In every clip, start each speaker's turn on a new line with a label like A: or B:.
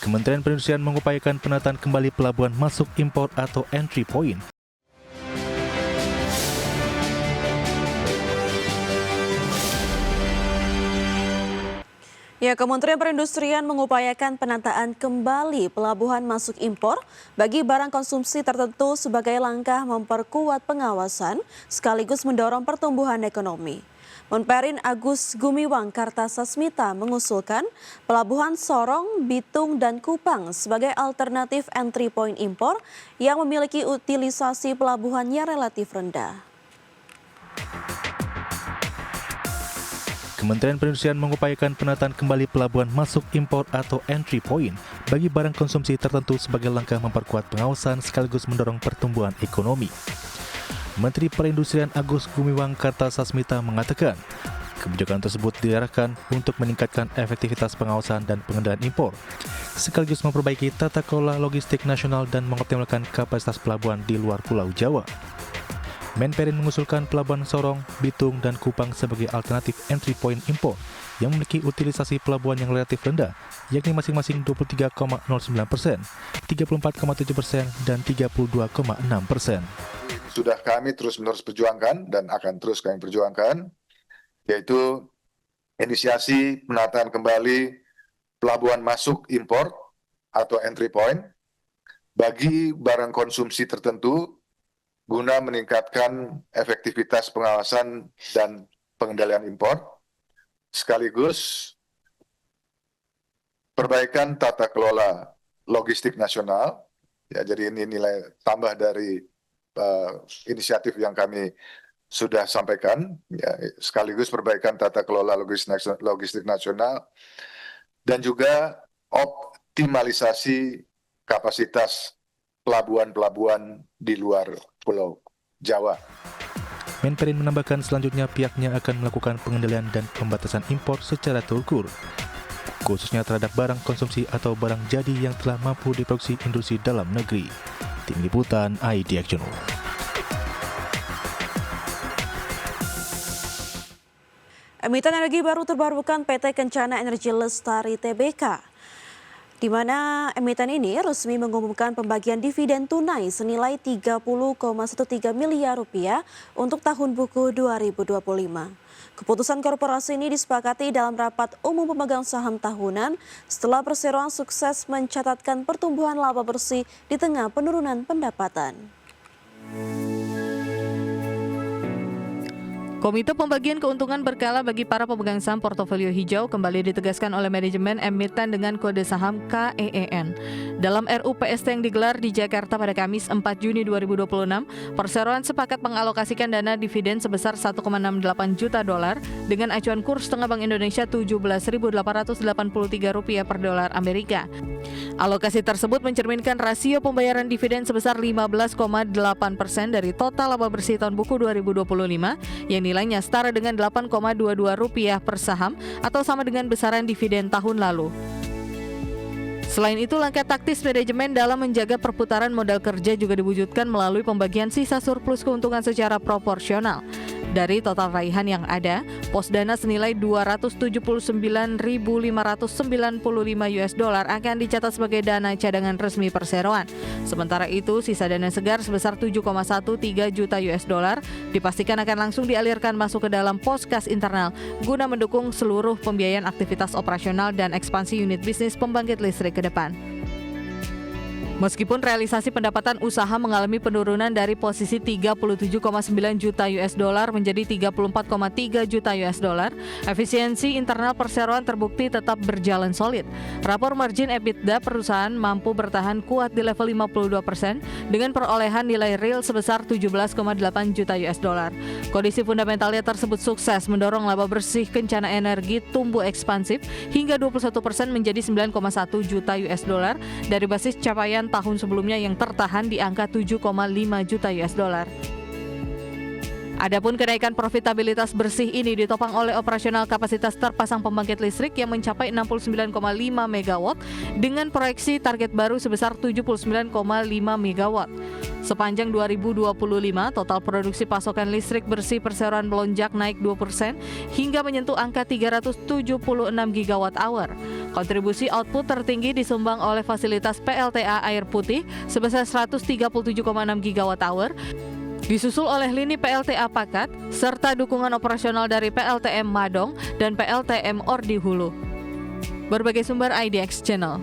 A: Kementerian Perindustrian mengupayakan penataan kembali pelabuhan masuk impor atau entry point.
B: Ya, Kementerian Perindustrian mengupayakan penataan kembali pelabuhan masuk impor bagi barang konsumsi tertentu sebagai langkah memperkuat pengawasan sekaligus mendorong pertumbuhan ekonomi. Menperin Agus Gumiwang Kartasasmita mengusulkan pelabuhan Sorong, Bitung, dan Kupang sebagai alternatif entry point impor yang memiliki utilisasi pelabuhannya relatif rendah.
A: Kementerian Perindustrian mengupayakan penataan kembali pelabuhan masuk impor atau entry point bagi barang konsumsi tertentu sebagai langkah memperkuat pengawasan sekaligus mendorong pertumbuhan ekonomi. Menteri Perindustrian Agus Gumiwang Kartasasmita mengatakan, kebijakan tersebut diarahkan untuk meningkatkan efektivitas pengawasan dan pengendalian impor, sekaligus memperbaiki tata kelola logistik nasional dan mengoptimalkan kapasitas pelabuhan di luar Pulau Jawa. Menperin mengusulkan pelabuhan Sorong, Bitung, dan Kupang sebagai alternatif entry point impor yang memiliki utilisasi pelabuhan yang relatif rendah, yakni masing-masing 23,09%, 34,7%, dan 32,6%.
C: Sudah kami terus-menerus perjuangkan dan akan terus kami perjuangkan, yaitu inisiasi penataan kembali pelabuhan masuk impor atau entry point bagi barang konsumsi tertentu guna meningkatkan efektivitas pengawasan dan pengendalian impor, sekaligus perbaikan tata kelola logistik nasional. Ya, jadi ini nilai tambah dari inisiatif yang kami sudah sampaikan, ya, sekaligus perbaikan tata kelola logistik nasional dan juga optimalisasi kapasitas pelabuhan-pelabuhan di luar Pulau Jawa.
A: Menperin menambahkan selanjutnya pihaknya akan melakukan pengendalian dan pembatasan impor secara terukur, khususnya terhadap barang konsumsi atau barang jadi yang telah mampu diproduksi industri dalam negeri. Tim Liputan IDX Journal.
B: Emiten energi baru terbarukan PT Kencana Energi Lestari Tbk, di mana emiten ini resmi mengumumkan pembagian dividen tunai senilai 30,13 miliar rupiah untuk tahun buku 2025. Keputusan korporasi ini disepakati dalam rapat umum pemegang saham tahunan setelah perseroan sukses mencatatkan pertumbuhan laba bersih di tengah penurunan pendapatan.
D: Komite Pembagian Keuntungan Berkala bagi para pemegang saham portofolio hijau kembali ditegaskan oleh manajemen emiten dengan kode saham KEEN. Dalam RUU PST yang digelar di Jakarta pada Kamis 4 Juni 2026, perseroan sepakat mengalokasikan dana dividen sebesar 1,68 juta dolar dengan acuan kurs tengah Bank Indonesia Rp17.883 per dolar Amerika. Alokasi tersebut mencerminkan rasio pembayaran dividen sebesar 15,8% dari total laba bersih tahun buku 2025 yang nilainya setara dengan Rp8,22 per saham atau sama dengan besaran dividen tahun lalu. Selain itu, langkah taktis manajemen dalam menjaga perputaran modal kerja juga diwujudkan melalui pembagian sisa surplus keuntungan secara proporsional. Dari total raihan yang ada, pos dana senilai $279.595 akan dicatat sebagai dana cadangan resmi perseroan. Sementara itu, sisa dana segar sebesar $7,13 juta dipastikan akan langsung dialirkan masuk ke dalam pos kas internal guna mendukung seluruh pembiayaan aktivitas operasional dan ekspansi unit bisnis pembangkit listrik ke depan. Meskipun realisasi pendapatan usaha mengalami penurunan dari posisi $37,9 juta menjadi $34,3 juta, efisiensi internal perseroan terbukti tetap berjalan solid. Rapor margin EBITDA perusahaan mampu bertahan kuat di level 52% dengan perolehan nilai real sebesar $17,8 juta. Kondisi fundamentalnya tersebut sukses mendorong laba bersih Kencana Energi tumbuh ekspansif hingga 21% menjadi $9,1 juta dari basis capaian tahun sebelumnya yang tertahan di angka $7,5 juta. Adapun kenaikan profitabilitas bersih ini ditopang oleh operasional kapasitas terpasang pembangkit listrik yang mencapai 69,5 MW dengan proyeksi target baru sebesar 79,5 MW. Sepanjang 2025, total produksi pasokan listrik bersih perseroan melonjak naik 2% hingga menyentuh angka 376 GWh. Kontribusi output tertinggi disumbang oleh fasilitas PLTA Air Putih sebesar 137,6 GWh, disusul oleh lini PLTA Pakat, serta dukungan operasional dari PLTM Madong dan PLTM Ordi Hulu. Berbagai sumber IDX Channel.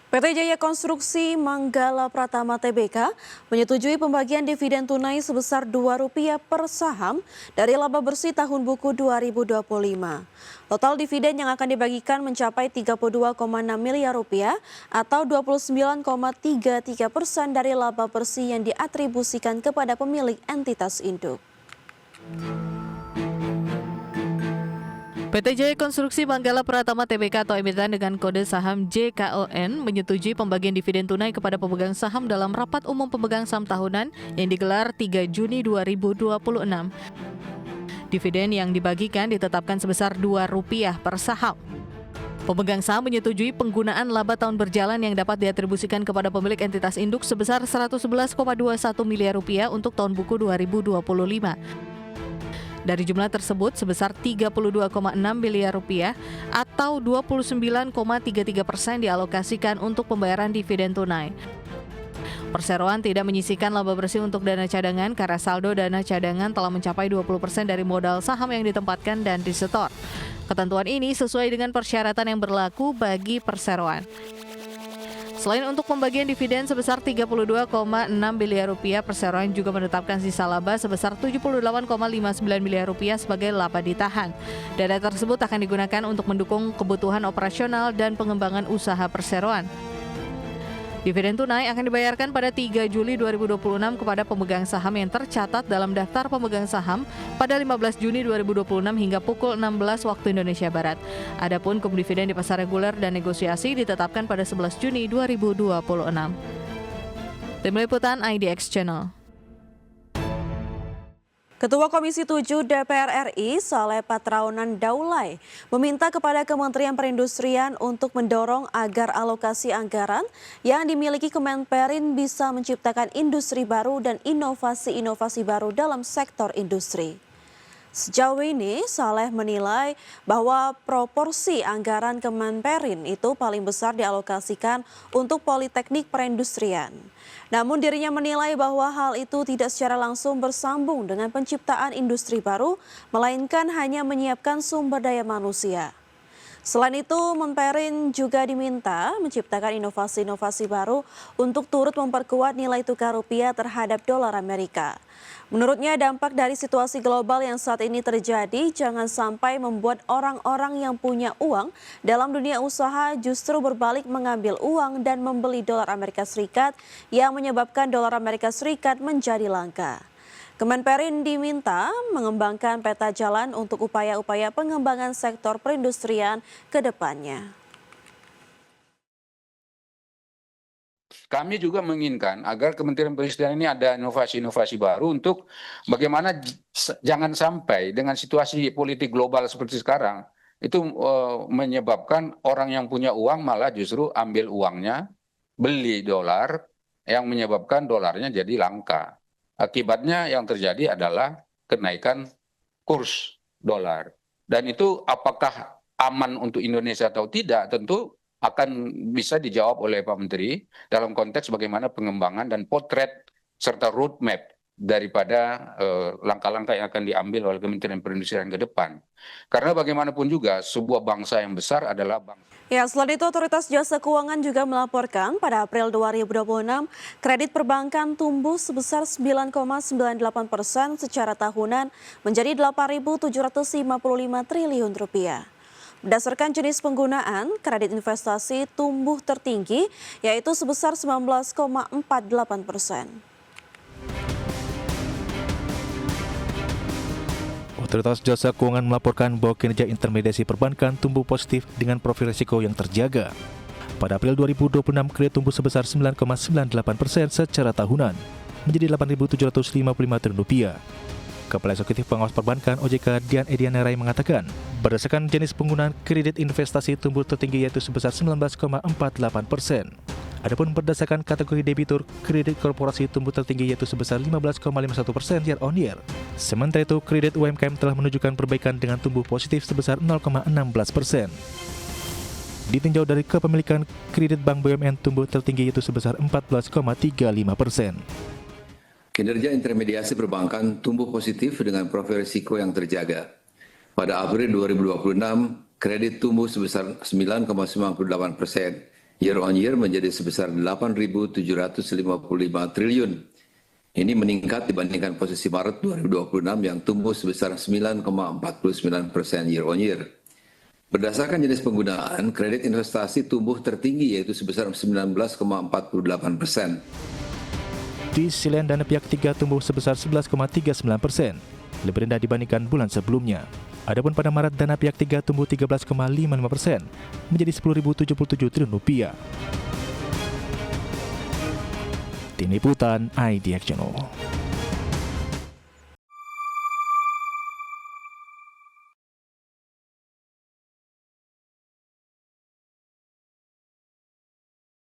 B: PT Jaya Konstruksi Manggala Pratama Tbk menyetujui pembagian dividen tunai sebesar Rp2 per saham dari laba bersih tahun buku 2025. Total dividen yang akan dibagikan mencapai Rp32,6 miliar atau 29,33% dari laba bersih yang diatribusikan kepada pemilik entitas induk.
D: PT Jaya Konstruksi Manggala Pratama Tbk atau emiten dengan kode saham JKON menyetujui pembagian dividen tunai kepada pemegang saham dalam rapat umum pemegang saham tahunan yang digelar 3 Juni 2026. Dividen yang dibagikan ditetapkan sebesar Rp2 per saham. Pemegang saham menyetujui penggunaan laba tahun berjalan yang dapat diatribusikan kepada pemilik entitas induk sebesar Rp111,21 miliar untuk tahun buku 2025. Dari jumlah tersebut, sebesar Rp32,6 miliar atau 29,33% dialokasikan untuk pembayaran dividen tunai. Perseroan tidak menyisihkan laba bersih untuk dana cadangan karena saldo dana cadangan telah mencapai 20% dari modal saham yang ditempatkan dan disetor. Ketentuan ini sesuai dengan persyaratan yang berlaku bagi perseroan. Selain untuk pembagian dividen sebesar Rp32,6 miliar, perseroan juga menetapkan sisa laba sebesar Rp78,59 miliar sebagai laba ditahan. Dana tersebut akan digunakan untuk mendukung kebutuhan operasional dan pengembangan usaha perseroan. Dividen tunai akan dibayarkan pada 3 Juli 2026 kepada pemegang saham yang tercatat dalam daftar pemegang saham pada 15 Juni 2026 hingga pukul 16 waktu Indonesia Barat. Adapun dividen di pasar reguler dan negosiasi ditetapkan pada 11 Juni 2026. Tim Liputan IDX Channel.
B: Ketua Komisi 7 DPR RI, Saleh Patraunan Daulay, meminta kepada Kementerian Perindustrian untuk mendorong agar alokasi anggaran yang dimiliki Kemenperin bisa menciptakan industri baru dan inovasi-inovasi baru dalam sektor industri. Sejauh ini, Saleh menilai bahwa proporsi anggaran Kemenperin itu paling besar dialokasikan untuk Politeknik Perindustrian. Namun dirinya menilai bahwa hal itu tidak secara langsung bersambung dengan penciptaan industri baru, melainkan hanya menyiapkan sumber daya manusia. Selain itu, Menperin juga diminta menciptakan inovasi-inovasi baru untuk turut memperkuat nilai tukar rupiah terhadap dolar Amerika. Menurutnya, dampak dari situasi global yang saat ini terjadi jangan sampai membuat orang-orang yang punya uang dalam dunia usaha justru berbalik mengambil uang dan membeli dolar Amerika Serikat yang menyebabkan dolar Amerika Serikat menjadi langka. Kemenperin diminta mengembangkan peta jalan untuk upaya-upaya pengembangan sektor perindustrian ke depannya.
E: Kami juga menginginkan agar Kementerian Perindustrian ini ada inovasi-inovasi baru untuk bagaimana jangan sampai dengan situasi politik global seperti sekarang itu menyebabkan orang yang punya uang malah justru ambil uangnya beli dolar yang menyebabkan dolarnya jadi langka. Akibatnya yang terjadi adalah kenaikan kurs dolar. Dan itu apakah aman untuk Indonesia atau tidak tentu akan bisa dijawab oleh Pak Menteri dalam konteks bagaimana pengembangan dan potret serta roadmap daripada langkah-langkah yang akan diambil oleh Kementerian Perindustrian ke depan. Karena bagaimanapun juga sebuah bangsa yang besar adalah bangsa.
B: Ya, selain itu Otoritas Jasa Keuangan juga melaporkan pada April 2026 kredit perbankan tumbuh sebesar 9,98% secara tahunan menjadi Rp8.755 triliun. Berdasarkan jenis penggunaan, kredit investasi tumbuh tertinggi yaitu sebesar 19,48%.
A: Otoritas Jasa Keuangan melaporkan bahwa kinerja intermediasi perbankan tumbuh positif dengan profil risiko yang terjaga. Pada April 2026, kredit tumbuh sebesar 9,98% secara tahunan, menjadi Rp8.755 triliun. Kepala Eksekutif Pengawas Perbankan OJK Dian Ediana Rai mengatakan, berdasarkan jenis penggunaan kredit investasi tumbuh tertinggi yaitu sebesar 19,48%. Adapun berdasarkan kategori debitur, kredit korporasi tumbuh tertinggi yaitu sebesar 15,51% year on year. Sementara itu, kredit UMKM telah menunjukkan perbaikan dengan tumbuh positif sebesar 0,16%. Ditinjau dari kepemilikan, kredit bank BUMN tumbuh tertinggi yaitu sebesar 14,35%.
F: Kinerja intermediasi perbankan tumbuh positif dengan profil risiko yang terjaga. Pada April 2026, kredit tumbuh sebesar 9,98%, year on year menjadi sebesar 8.755 triliun. Ini meningkat dibandingkan posisi Maret 2026 yang tumbuh sebesar 9,49% year on year. Berdasarkan jenis penggunaan, kredit investasi tumbuh tertinggi yaitu sebesar 19,48%.
A: Di sisi lain, dana pihak ketiga tumbuh sebesar 11,39%, lebih rendah dibandingkan bulan sebelumnya. Adapun pada Maret, dana pihak ketiga tumbuh 13,55%, menjadi Rp10.077 triliun. Tim Liputan IDX Channel.